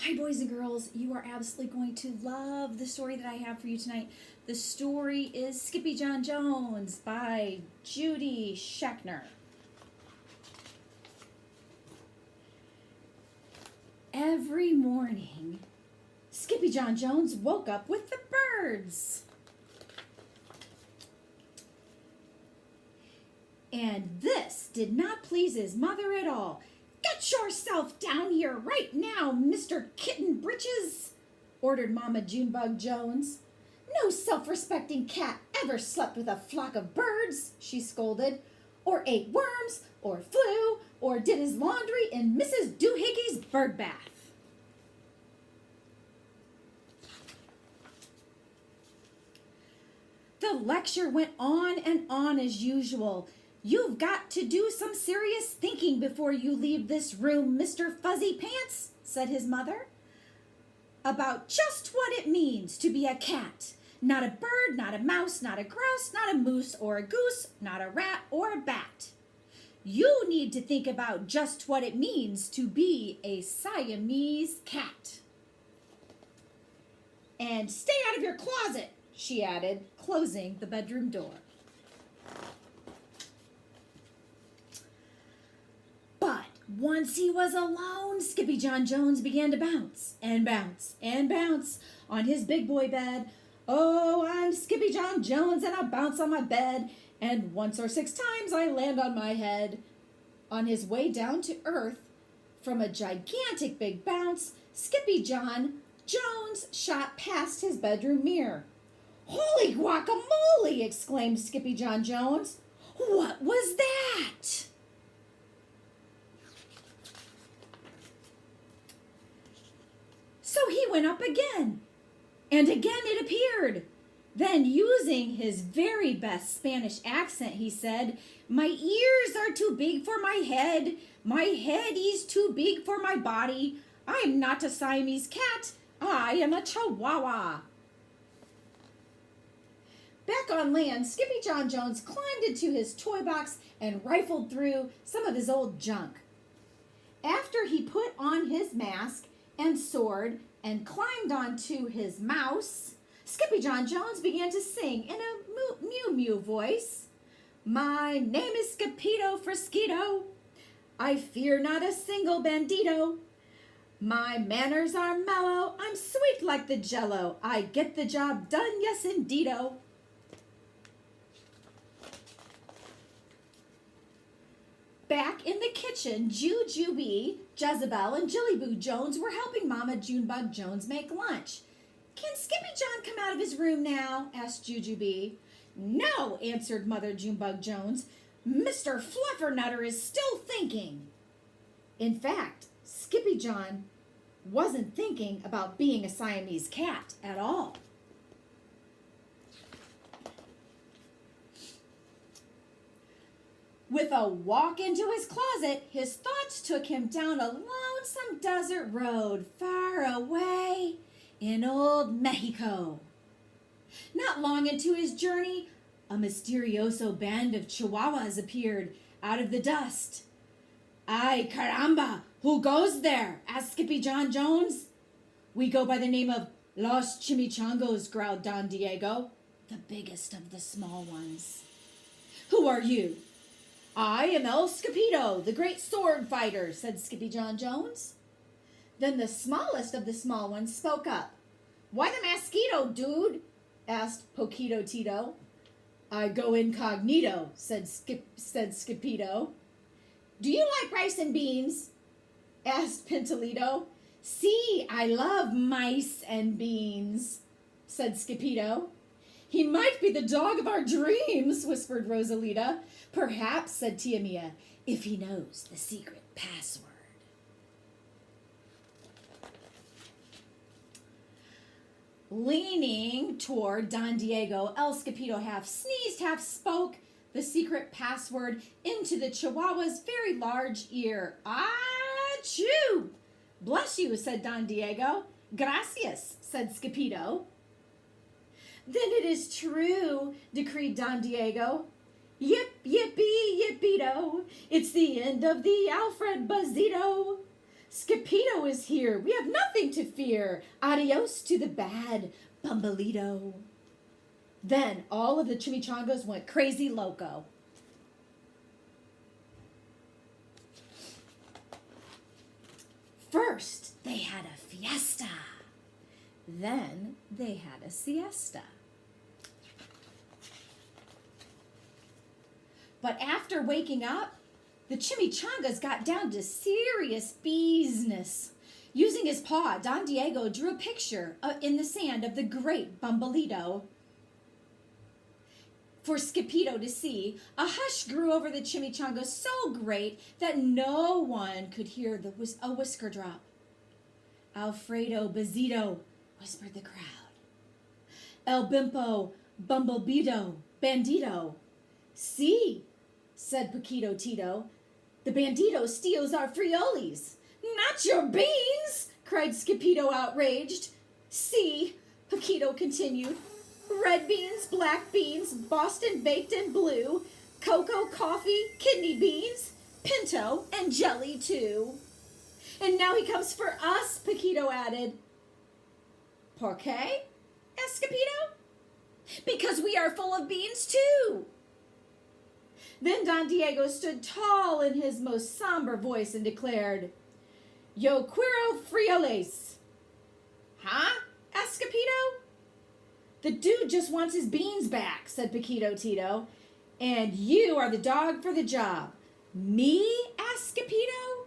Hi, boys and girls. You are absolutely going to love the story that I have for you tonight. The story is Skippy John Jones by Judy Schechner. Every morning, Skippy John Jones woke up with the birds. And this did not please his mother at all. "Get yourself down here right now, Mr. Kitten Britches," ordered Mama Junebug Jones. "No self-respecting cat ever slept with a flock of birds," she scolded, "or ate worms, or flew, or did his laundry in Mrs. Doohickeys' bird bath." The lecture went on and on as usual. "You've got to do some serious thinking before you leave this room, Mr. Fuzzy Pants," said his mother, "about just what it means to be a cat. Not a bird, not a mouse, not a grouse, not a moose or a goose, not a rat or a bat. You need to think about just what it means to be a Siamese cat. And stay out of your closet," she added, closing the bedroom door. But once he was alone, Skippy John Jones began to bounce and bounce and bounce on his big boy bed. "Oh, I'm Skippy John Jones and I bounce on my bed, and once or 6 times I land on my head." On his way down to earth, from a gigantic big bounce, Skippy John Jones shot past his bedroom mirror. "Holy guacamole!" exclaimed Skippy John Jones. "What was that?" So he went up again, and again it appeared. Then, using his very best Spanish accent, he said, "My ears are too big for my head. My head is too big for my body. I am not a Siamese cat. I am a Chihuahua." Back on land, Skippy John Jones climbed into his toy box and rifled through some of his old junk. After he put on his mask and sword and climbed onto his mouse, Skippy John Jones began to sing in a mew-mew voice. "My name is Skipito Frisquito. I fear not a single bandito. My manners are mellow. I'm sweet like the jello. I get the job done, yes indeedo." Back in the kitchen, Jujubee, Jezebel, and Jillyboo Jones were helping Mama Junebug Jones make lunch. "Can Skippy John come out of his room now?" asked Jujubee. "No," answered Mother Junebug Jones. "Mr. Fluffernutter is still thinking." In fact, Skippy John wasn't thinking about being a Siamese cat at all. With a walk into his closet, his thoughts took him down a lonesome desert road far away in old Mexico. Not long into his journey, a mysterioso band of Chihuahuas appeared out of the dust. "Ay, caramba, who goes there?" asked Skippy John Jones. "We go by the name of Los Chimichangos," growled Don Diego, the biggest of the small ones. "Who are you?" "I am El Skipito, the great sword fighter," said Skippy John Jones. Then the smallest of the small ones spoke up. "Why the mosquito, dude?" asked Poquito Tito. "I go incognito," said Skipito. "Do you like rice and beans?" asked Pintalito. "See, I love mice and beans," said Skipito. "He might be the dog of our dreams," whispered Rosalita. "Perhaps," said Tia Mia, "if he knows the secret password." Leaning toward Don Diego, El Skipito half sneezed, half spoke the secret password into the Chihuahua's very large ear. "Achoo!" "Bless you," said Don Diego. "Gracias," said Skipito. "Then it is true," decreed Don Diego. "Yip, yippee, yippito, it's the end of the Alfred Bazito. Scipito is here. We have nothing to fear. Adios to the bad Bumbleito. Then all of the chimichangas went crazy loco. First, they had a fiesta. Then they had a siesta. But after waking up, the chimichangas got down to serious business. Using his paw, Don Diego drew a picture in the sand of the great Bumbleito. For Scipito to see, a hush grew over the chimichanga so great that no one could hear a whisker drop. Alfredo Bezito, whispered the crowd. El Bimpo Bumblebeeto Bandito. See, said Paquito Tito, the bandito steals our frioles. Not your beans, cried Scipito outraged. See, Paquito continued, red beans, black beans, Boston baked and blue, cocoa, coffee, kidney beans, pinto, and jelly too. And now he comes for us, Paquito added. Por qué? asked Scipito. Because we are full of beans too. Then Don Diego stood tall in his most somber voice and declared, Yo quiero frioles. Huh? asked Scipito. The dude just wants his beans back, said Paquito Tito. And you are the dog for the job. Me? asked Scipito.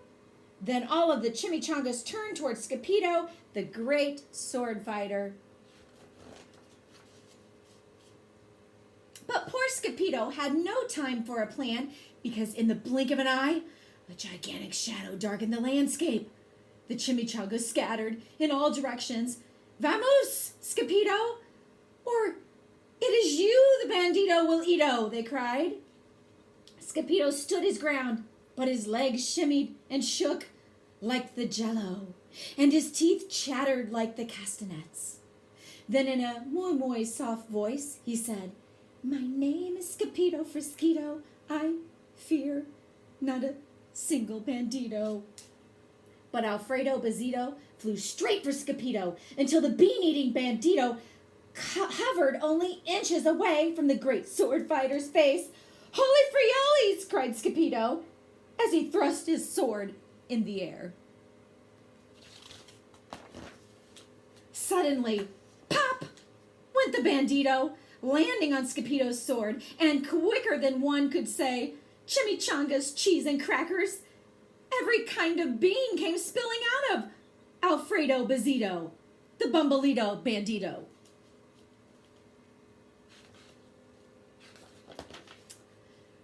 Then all of the chimichangas turned towards Scipito, the great sword fighter. But poor Scipito had no time for a plan, because in the blink of an eye, a gigantic shadow darkened the landscape. The chimichangas scattered in all directions. Vamos, Scipito! Or, it is you the bandito will eat-o, they cried. Scipito stood his ground, but his legs shimmied and shook like the jello, and his teeth chattered like the castanets. Then in a muy soft voice, he said, My name is Scipito Frisquito. I fear not a single bandito. But Alfredo Bezito flew straight for Scipito until the bean-eating bandito hovered only inches away from the great sword fighter's face. Holy frioles, cried Scipito as he thrust his sword in the air. Suddenly, pop, went the bandito, landing on Scipito's sword, and quicker than one could say, chimichangas, cheese, and crackers, every kind of bean came spilling out of Alfredo Bezito, the Bumbleito bandito.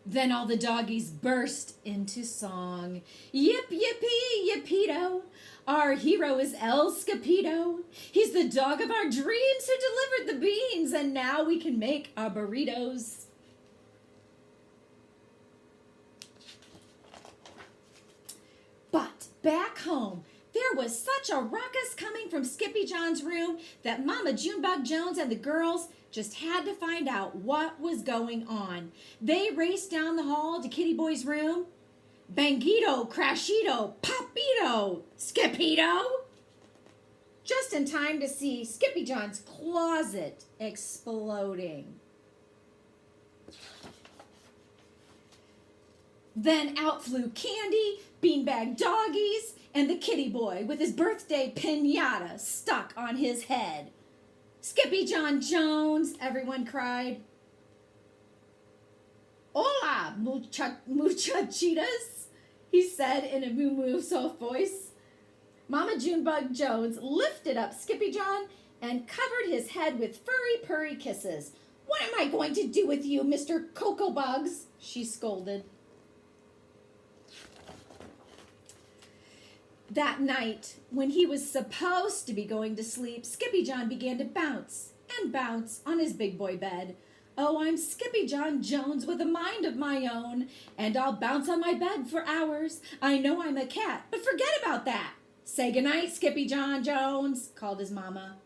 Then all the doggies burst into song. Yip, yippee, yippito. Our hero is El Scipito. He's the dog of our dreams who delivered the beans, and now we can make our burritos. But back home, there was such a ruckus coming from Skippy John's room that Mama Junebug Jones and the girls just had to find out what was going on. They raced down the hall to Kitty Boy's room. Bangito, Crashito, Popito, Scipito! Just in time to see Skippy John's closet exploding. Then out flew Candy, beanbag doggies, and the Kitty Boy with his birthday piñata stuck on his head. Skippy John Jones, everyone cried. Hola, muchachitas, he said in a moo-moo soft voice. Mama Junebug Jones lifted up Skippy John and covered his head with furry purry kisses. What am I going to do with you, Mr. Cocoa Bugs? She scolded. That night, when he was supposed to be going to sleep, Skippy John began to bounce and bounce on his big boy bed. Oh, I'm Skippy John Jones with a mind of my own, and I'll bounce on my bed for hours. I know I'm a cat, but forget about that. Say goodnight, Skippy John Jones, called his mama.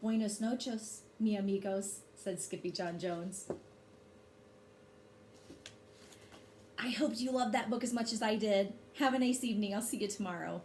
Buenos noches, mi amigos, said Skippy John Jones. I hoped you loved that book as much as I did. Have a nice evening. I'll see you tomorrow.